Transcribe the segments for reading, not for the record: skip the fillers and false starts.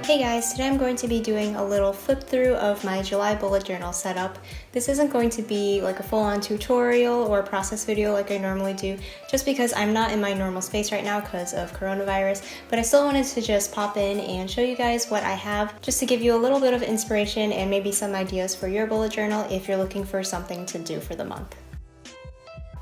Hey guys, today I'm going to be doing a little flip through of my July bullet journal setup. This isn't going to be like a full-on tutorial or process video like I normally do, just because I'm not in my normal space right now because of coronavirus, but I still wanted to just pop in and show you guys what I have, just to give you a little bit of inspiration and maybe some ideas for your bullet journal if you're looking for something to do for the month.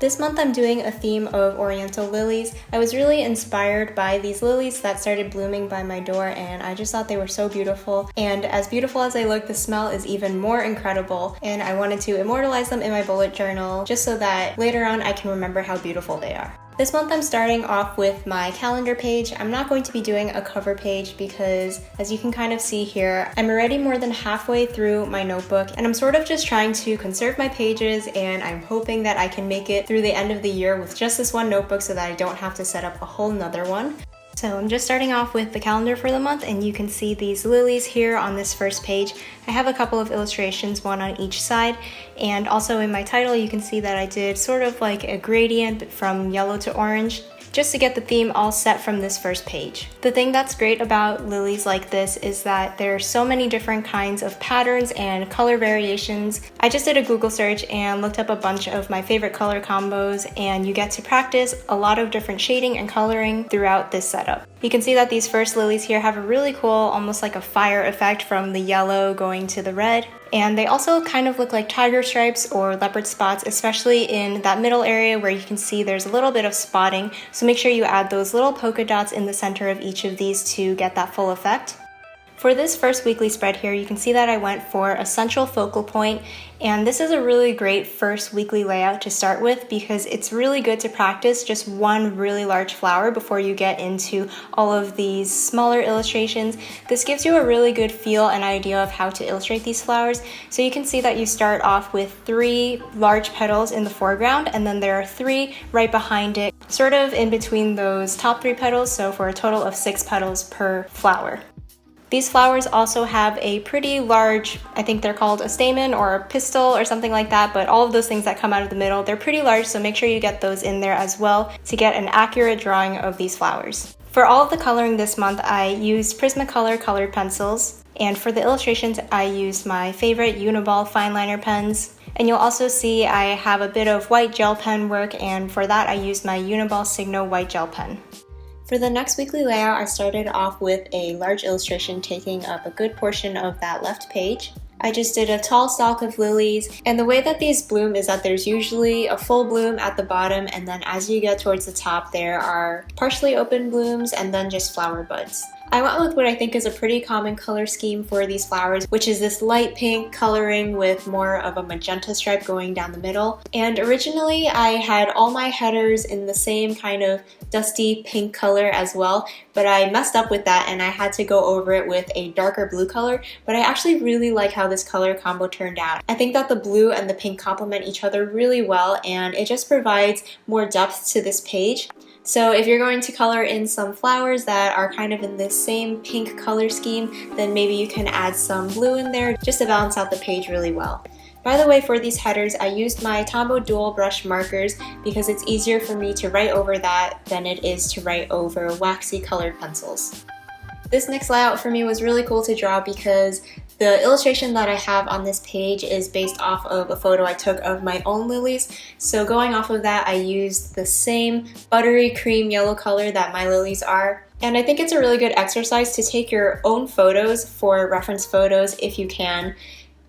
This month I'm doing a theme of Oriental Lilies. I was really inspired by these lilies that started blooming by my door, and I just thought they were so beautiful. And as beautiful as they look, the smell is even more incredible, and I wanted to immortalize them in my bullet journal just so that later on I can remember how beautiful they are. This month I'm starting off with my calendar page. I'm not going to be doing a cover page because, as you can kind of see here, I'm already more than halfway through my notebook, and I'm sort of just trying to conserve my pages, and I'm hoping that I can make it through the end of the year with just this one notebook so that I don't have to set up a whole nother one. So I'm just starting off with the calendar for the month, and you can see these lilies here on this first page. I have a couple of illustrations, one on each side, and also in my title you can see that I did sort of like a gradient from yellow to orange, just to get the theme all set from this first page. The thing that's great about lilies like this is that there are so many different kinds of patterns and color variations. I just did a Google search and looked up a bunch of my favorite color combos, and you get to practice a lot of different shading and coloring throughout this setup. You can see that these first lilies here have a really cool, almost like a fire effect from the yellow going to the red. And they also kind of look like tiger stripes or leopard spots, especially in that middle area where you can see there's a little bit of spotting. So make sure you add those little polka dots in the center of each of these to get that full effect. For this first weekly spread here, you can see that I went for a central focal point, and this is a really great first weekly layout to start with because it's really good to practice just one really large flower before you get into all of these smaller illustrations. This gives you a really good feel and idea of how to illustrate these flowers. So you can see that you start off with 3 large petals in the foreground, and then there are 3 right behind it, sort of in between those top 3 petals, so for a total of 6 petals per flower. These flowers also have a pretty large, I think they're called a stamen or a pistil or something like that, but all of those things that come out of the middle, they're pretty large, so make sure you get those in there as well to get an accurate drawing of these flowers. For all of the coloring this month, I used Prismacolor colored pencils, and for the illustrations, I used my favorite Uniball fine liner pens. And you'll also see I have a bit of white gel pen work, and for that I used my Uniball Signo white gel pen. For the next weekly layout, I started off with a large illustration taking up a good portion of that left page. I just did a tall stalk of lilies, and the way that these bloom is that there's usually a full bloom at the bottom, and then as you get towards the top there are partially open blooms and then just flower buds. I went with what I think is a pretty common color scheme for these flowers, which is this light pink coloring with more of a magenta stripe going down the middle. And originally I had all my headers in the same kind of dusty pink color as well, but I messed up with that and I had to go over it with a darker blue color, but I actually really like how this color combo turned out. I think that the blue and the pink complement each other really well, and it just provides more depth to this page. So if you're going to color in some flowers that are kind of in this same pink color scheme, then maybe you can add some blue in there just to balance out the page really well. By the way, for these headers, I used my Tombow dual brush markers because it's easier for me to write over that than it is to write over waxy colored pencils. This next layout for me was really cool to draw because the illustration that I have on this page is based off of a photo I took of my own lilies. So going off of that, I used the same buttery cream yellow color that my lilies are. And I think it's a really good exercise to take your own photos for reference photos if you can.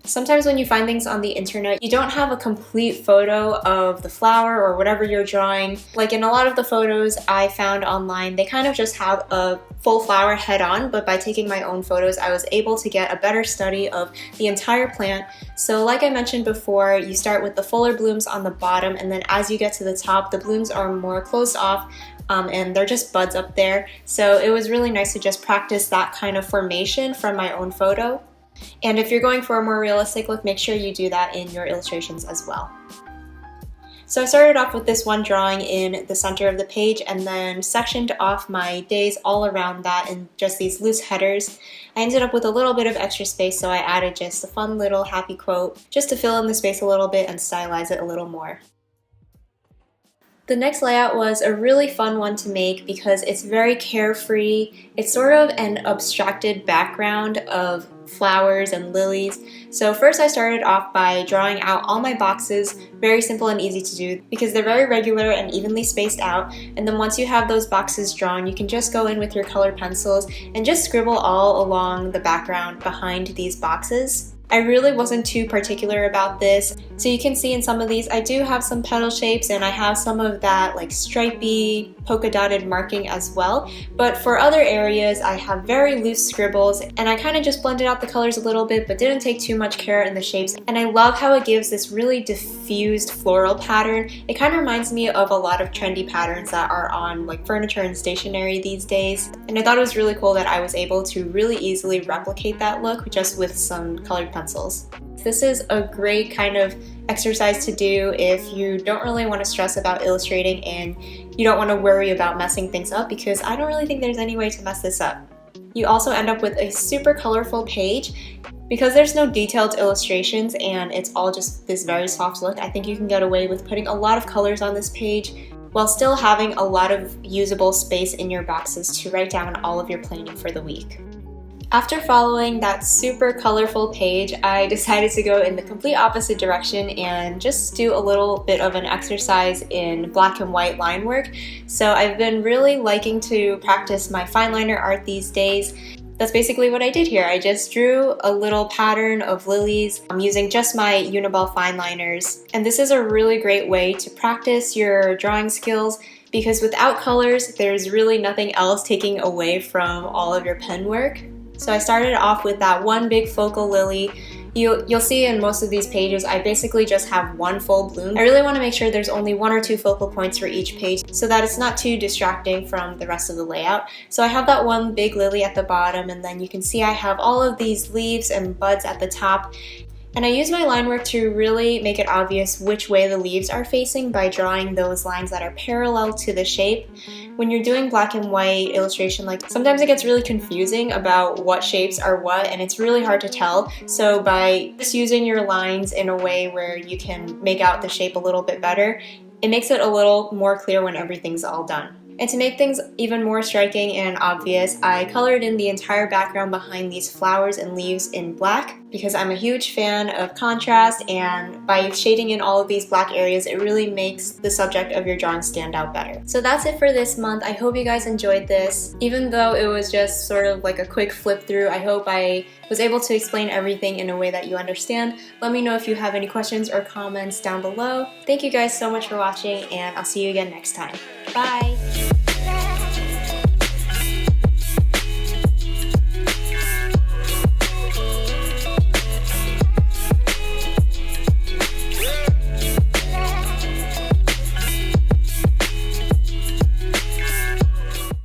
Sometimes when you find things on the internet, you don't have a complete photo of the flower or whatever you're drawing. Like in a lot of the photos I found online, they kind of just have a full flower head on, but by taking my own photos, I was able to get a better study of the entire plant. So like I mentioned before, you start with the fuller blooms on the bottom, and then as you get to the top, the blooms are more closed off, and they're just buds up there. So it was really nice to just practice that kind of formation from my own photo. And if you're going for a more realistic look, make sure you do that in your illustrations as well. So I started off with this one drawing in the center of the page and then sectioned off my days all around that in just these loose headers. I ended up with a little bit of extra space, so I added just a fun little happy quote just to fill in the space a little bit and stylize it a little more. The next layout was a really fun one to make because it's very carefree. It's sort of an abstracted background of flowers and lilies. So first I started off by drawing out all my boxes, very simple and easy to do because they're very regular and evenly spaced out. And then once you have those boxes drawn, you can just go in with your colored pencils and just scribble all along the background behind these boxes. I really wasn't too particular about this. So you can see in some of these I do have some petal shapes and I have some of that like stripy polka dotted marking as well. But for other areas I have very loose scribbles and I kind of just blended out the colors a little bit but didn't take too much care in the shapes. And I love how it gives this really diffused floral pattern. It kind of reminds me of a lot of trendy patterns that are on like furniture and stationery these days. And I thought it was really cool that I was able to really easily replicate that look just with some colored pencils. This is a great kind of exercise to do if you don't really want to stress about illustrating and you don't want to worry about messing things up, because I don't really think there's any way to mess this up. You also end up with a super colorful page. Because there's no detailed illustrations and it's all just this very soft look, I think you can get away with putting a lot of colors on this page while still having a lot of usable space in your boxes to write down all of your planning for the week. After following that super colorful page, I decided to go in the complete opposite direction and just do a little bit of an exercise in black and white line work. So I've been really liking to practice my fine liner art these days. That's basically what I did here. I just drew a little pattern of lilies using just my Uniball fine liners. And this is a really great way to practice your drawing skills because without colors, there's really nothing else taking away from all of your pen work. So I started off with that one big focal lily. You'll see in most of these pages, I basically just have one full bloom. I really want to make sure there's only 1 or 2 focal points for each page so that it's not too distracting from the rest of the layout. So I have that one big lily at the bottom, and then you can see I have all of these leaves and buds at the top. And I use my line work to really make it obvious which way the leaves are facing by drawing those lines that are parallel to the shape. When you're doing black and white illustration, like sometimes it gets really confusing about what shapes are what and it's really hard to tell. So by just using your lines in a way where you can make out the shape a little bit better, it makes it a little more clear when everything's all done. And to make things even more striking and obvious, I colored in the entire background behind these flowers and leaves in black because I'm a huge fan of contrast, and by shading in all of these black areas, it really makes the subject of your drawing stand out better. So that's it for this month. I hope you guys enjoyed this. Even though it was just sort of like a quick flip through, I hope I was able to explain everything in a way that you understand. Let me know if you have any questions or comments down below. Thank you guys so much for watching, and I'll see you again next time. Bye!